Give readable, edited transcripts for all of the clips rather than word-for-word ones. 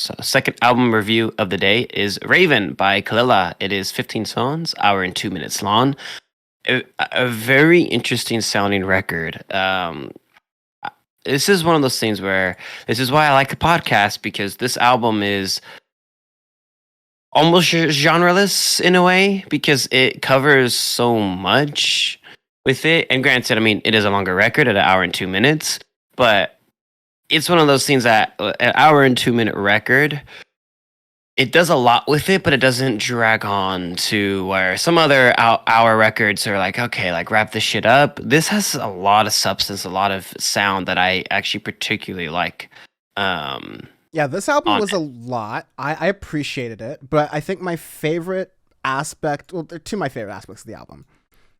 So, second album review of the day is Raven by Kelela. It is 15 songs, hour and 2 minutes long. A very interesting sounding record. This is one of those things where this is why I like a podcast, because this album is almost genreless in a way because it covers so much with it. And granted, I mean, it is a longer record at an hour and 2 minutes, but it's one of those things that an hour and 2 minute record, it does a lot with it, but it doesn't drag on to where some other hour records are like, okay, like wrap this shit up. This has a lot of substance, a lot of sound that I actually particularly like. Yeah, this album On was a lot. I appreciated it, but I think my favorite aspect, well, there are two of my favorite aspects of the album.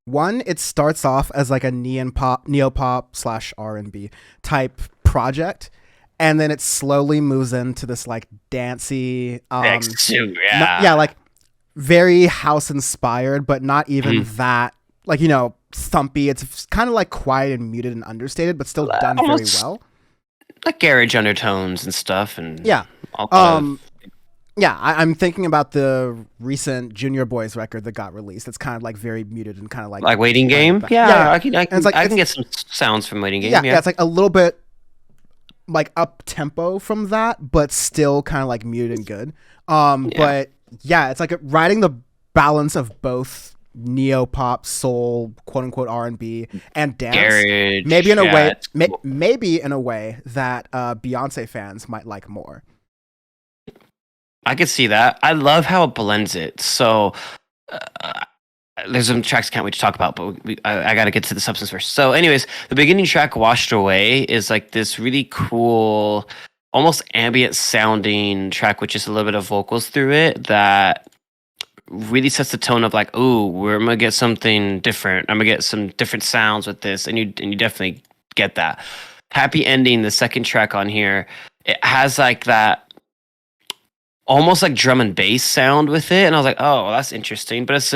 One, it starts off as like a neo-pop slash R&B type project, and then it slowly moves into this like dancey, like very house inspired, but not even that, like, thumpy. It's kind of like quiet and muted and understated, but still done very well. Like garage undertones and stuff, and yeah, I'm thinking about the recent Junior Boys record that got released. It's kind of like very muted and kind of like Waiting Game. Yeah. I can get some sounds from Waiting Game. Yeah, it's like a little bit like up tempo from that, but still kind of like muted and good. But yeah, it's like riding the balance of both neo-pop, soul, quote-unquote R&B, and dance. Garage, maybe in a way, cool. maybe in a way that Beyonce fans might like more. I could see that. I love how it blends it. So there's some tracks I can't wait to talk about, but I got to get to the substance first. So anyways, the beginning track, Washed Away, is like this really cool, almost ambient sounding track with just a little bit of vocals through it that really sets the tone of like, ooh, we're gonna get something different. I'm gonna get some different sounds with this, and you definitely get that. Happy Ending, the second track on here, it has like that almost like drum and bass sound with it, and I was like, oh, well, that's interesting. But it's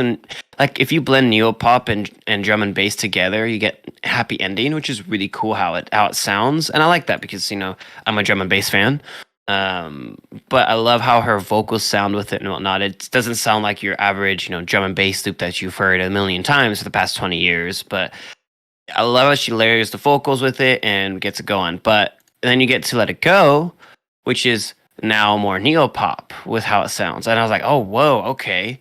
like if you blend neo-pop and drum and bass together, you get Happy Ending, which is really cool how it sounds, and I like that because I'm a drum and bass fan. But I love how her vocals sound with it and whatnot. It doesn't sound like your average, drum and bass loop that you've heard a million times for the past 20 years. But I love how she layers the vocals with it and gets it going. But then you get to Let It Go, which is now more neo-pop with how it sounds. And I was like, oh, whoa, okay.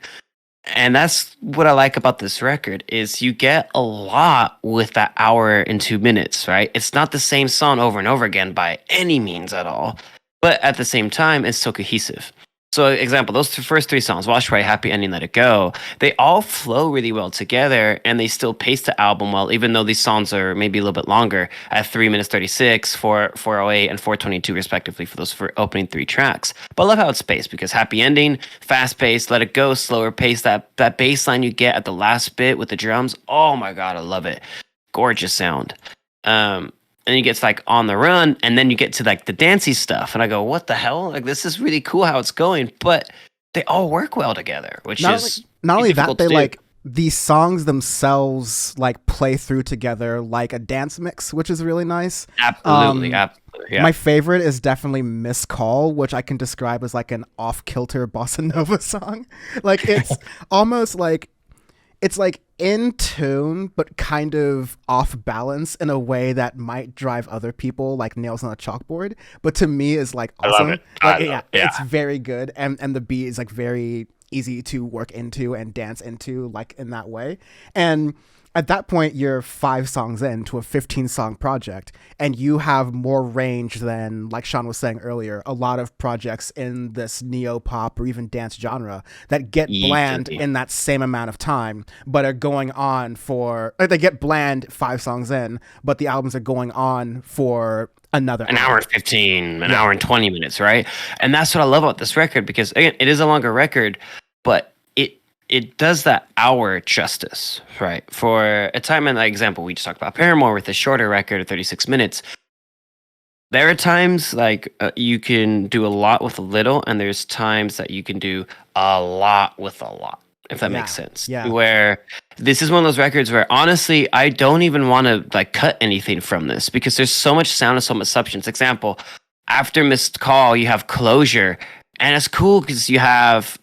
And that's what I like about this record is you get a lot with that hour and 2 minutes, right? It's not the same song over and over again by any means at all. But at the same time, it's so cohesive. So, example, those first three songs, Wash Right, Happy Ending, Let It Go, they all flow really well together, and they still pace the album well, even though these songs are maybe a little bit longer at 3 minutes 36, 408, and 422, respectively, for those opening three tracks. But I love how it's paced, because Happy Ending, fast paced, Let It Go, slower pace, that bass line you get at the last bit with the drums, oh my god, I love it. Gorgeous sound. And you get to like On the Run, and then you get to like the dancey stuff, and I go, what the hell? Like, this is really cool how it's going, but they all work well together, which is not only that, they like these songs themselves like play through together like a dance mix, which is really nice. Absolutely. Yeah. My favorite is definitely Miss Call, which I can describe as like an off-kilter bossa nova song. Like it's almost like it's like in tune, but kind of off balance in a way that might drive other people like nails on a chalkboard. But to me, is like awesome. I love it. It's very good, and the beat is like very easy to work into and dance into, like in that way. And at that point, you're 5 songs into a 15-song project, and you have more range than, like Sean was saying earlier, a lot of projects in this neo-pop or even dance genre that get bland in that same amount of time, but are going on for... Like, they get bland 5 songs in, but the albums are going on for another an hour and 15, an hour and 20 minutes, right? And that's what I love about this record, because, again, it is a longer record, but it does that hour justice, right? For a time, in the example we just talked about Paramore with a shorter record of 36 minutes, there are times like you can do a lot with a little, and there's times that you can do a lot with a lot, if that makes sense. Yeah. Where this is one of those records where, honestly, I don't even want to like cut anything from this, because there's so much sound and so much substance. Example, after Missed Call, you have Closure, and it's cool because you have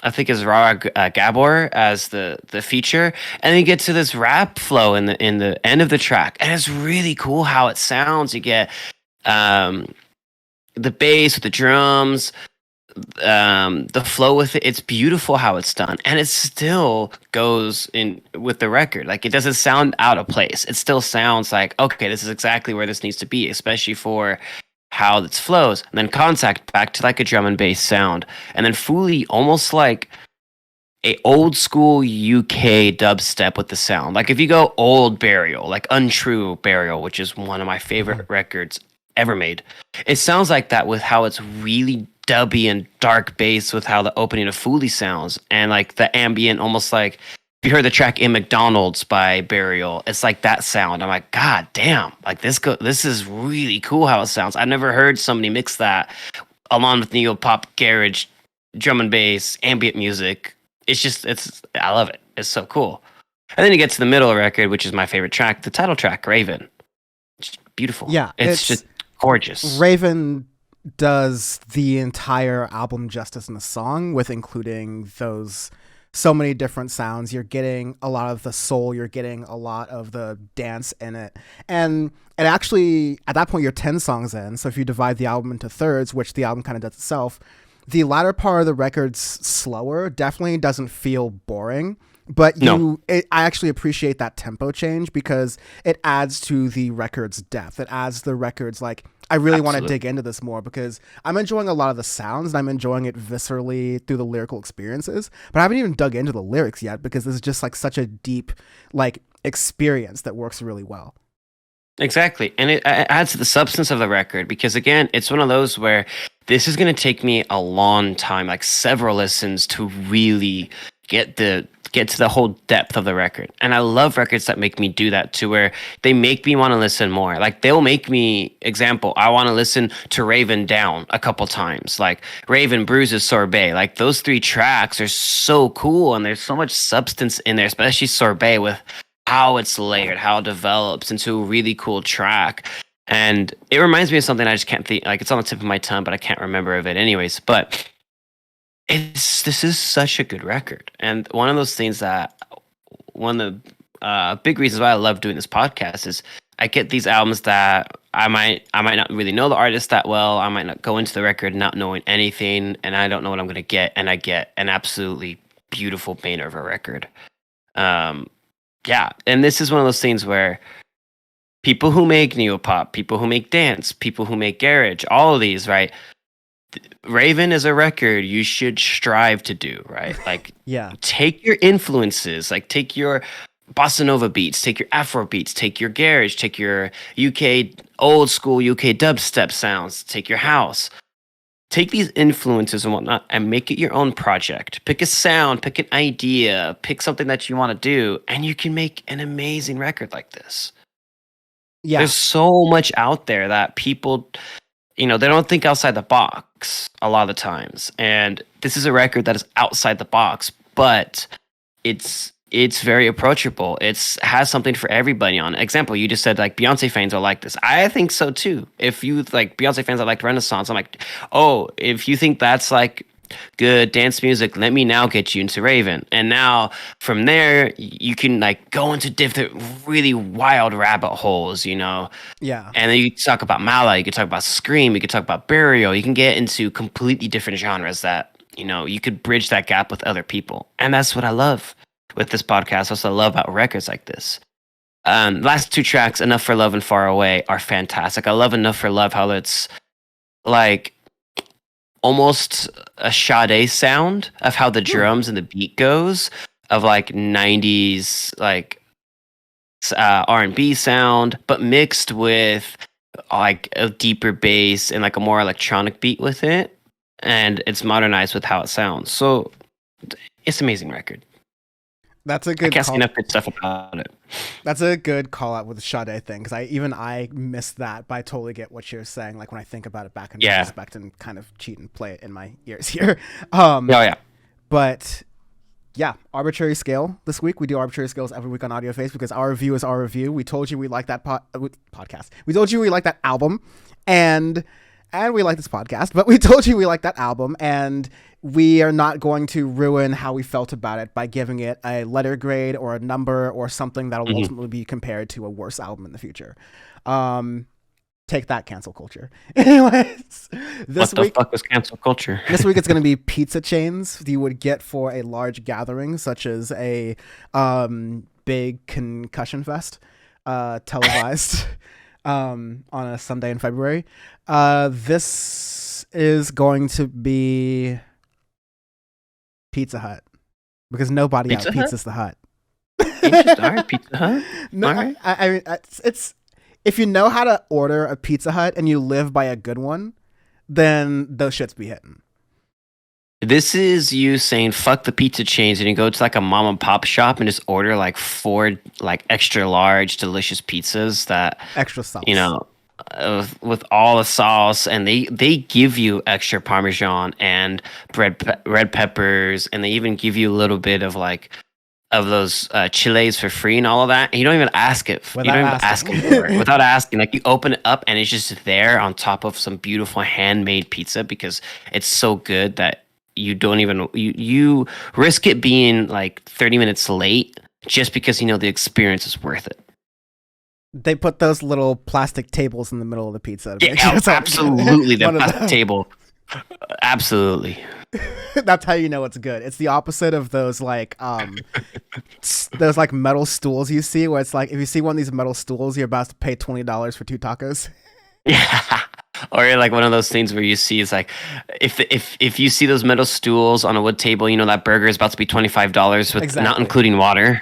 I think it's Rara Gabor as the feature, and then you get to this rap flow in the end of the track, and it's really cool how it sounds. You get um, the bass with the drums, the flow with it. It's beautiful how it's done, and it still goes in with the record. Like, it doesn't sound out of place. It still sounds like, okay, this is exactly where this needs to be, especially for how it flows. And then Contact, back to like a drum and bass sound, and then Fully, almost like a old school UK dubstep with the sound. Like, if you go old Burial, like Untrue Burial, which is one of my favorite records ever made, it sounds like that with how it's really dubby and dark bass with how the opening of Fully sounds, and like the ambient, almost like if you heard the track In McDonald's by Burial, it's like that sound. I'm like, God damn, like this is really cool how it sounds. I've never heard somebody mix that along with neo pop, garage, drum and bass, ambient music. I love it. It's so cool. And then you get to the middle record, which is my favorite track, the title track, Raven. It's beautiful. Yeah, it's just gorgeous. Raven does the entire album justice in a song, with including those so many different sounds. You're getting a lot of the soul, you're getting a lot of the dance in it. And actually, at that point, you're 10 songs in. So if you divide the album into thirds, which the album kind of does itself, the latter part of the record's slower, definitely doesn't feel boring. But I actually appreciate that tempo change because it adds to the record's depth. It adds the record's, like, I really want to dig into this more because I'm enjoying a lot of the sounds and I'm enjoying it viscerally through the lyrical experiences. But I haven't even dug into the lyrics yet because this is just like such a deep, like, experience that works really well. Exactly. And it adds to the substance of the record because, again, it's one of those where this is going to take me a long time, like several listens, to really get to the whole depth of the record. And I love records that make me do that, to where they make me want to listen more. Like, they'll make me, example, I want to listen to Raven Down a couple times, like Raven, Bruises, Sorbet. Like, those 3 tracks are so cool, and there's so much substance in there, especially Sorbet, with how it's layered, how it develops into a really cool track. And it reminds me of something I just can't think, like, it's on the tip of my tongue, but I can't remember of it anyways. But this is such a good record. And one of those things that, one of the big reasons why I love doing this podcast is I get these albums that I might not really know the artist that well. I might not go into the record not knowing anything, and I don't know what I'm going to get. And I get an absolutely beautiful painter of a record. Yeah, and this is one of those things where people who make neopop, people who make dance, people who make garage, all of these, right? Raven is a record you should strive to do, right? Like, yeah, take your influences, like take your bossa nova beats, take your Afro beats, take your garage, take your UK old school UK dubstep sounds, take your house. Take these influences and whatnot and make it your own project. Pick a sound, pick an idea, pick something that you want to do, and you can make an amazing record like this. Yeah. There's so much out there that people, they don't think outside the box a lot of the times. And this is a record that is outside the box, but it's very approachable. It has something for everybody on it. Example, you just said, like, Beyonce fans will like this. I think so too. If you like Beyonce fans that like Renaissance, I'm like, oh, if you think that's like good dance music, let me now get you into Raven. And now from there, you can like go into different really wild rabbit holes, Yeah. And then you talk about Mala, you could talk about Scream, you could talk about Burial. You can get into completely different genres that, you could bridge that gap with other people. And that's what I love with this podcast. That's what I love about records like this. Last 2 tracks, Enough for Love and Far Away, are fantastic. I love Enough for Love, how it's like almost a Sade sound of how the drums and the beat goes, of like 90s like R&B sound, but mixed with like a deeper bass and like a more electronic beat with it, and it's modernized with how it sounds. So it's an amazing record. That's a good. I can't say enough good stuff about it. That's a good call out with the Sade thing, because I missed that, but I totally get what you're saying. Like, when I think about it back in retrospect and kind of cheat and play it in my ears here. Yeah. But yeah, arbitrary scale this week. We do arbitrary scales every week on Audioface because our review is our review. We told you we like that podcast. We told you we like that album, and and we like this podcast, but we told you we like that album, and we are not going to ruin how we felt about it by giving it a letter grade or a number or something that'll Mhm. ultimately be compared to a worse album in the future. Take that, cancel culture. Anyways, What the fuck is cancel culture? this week it's going to be pizza chains you would get for a large gathering, such as a big concussion fest, televised on a Sunday in February. This is going to be Pizza Hut because nobody Pizza out Hut? pizzas the Hut. Interesting. All right, Pizza Hut. No, All right. I mean it's if you know how to order a Pizza Hut and you live by a good one, then those shits be hitting. This is you saying fuck the pizza chains and you go to like a mom and pop shop and just order like 4 like extra large delicious pizzas that Extra sauce. you know with all the sauce, and they give you extra parmesan and red peppers, and they even give you a little bit of like of those chiles for free and all of that, and you don't even ask it. You Without don't even ask asking. for it without asking. Like you open it up and it's just there on top of some beautiful handmade pizza because it's so good that you don't even you risk it being like 30 minutes late just because you know the experience is worth it. They put those little plastic tables in the middle of the pizza. To Yeah, make sure it's like absolutely. The one of plastic those. table. Absolutely. That's how you know it's good. It's the opposite of those those like metal stools you see, where it's like if you see one of these metal stools, you're about to pay $20 for 2 tacos. Yeah. Or like one of those things where you see is like if you see those metal stools on a wood table, you know that burger is about to be $25 with not Exactly. including water.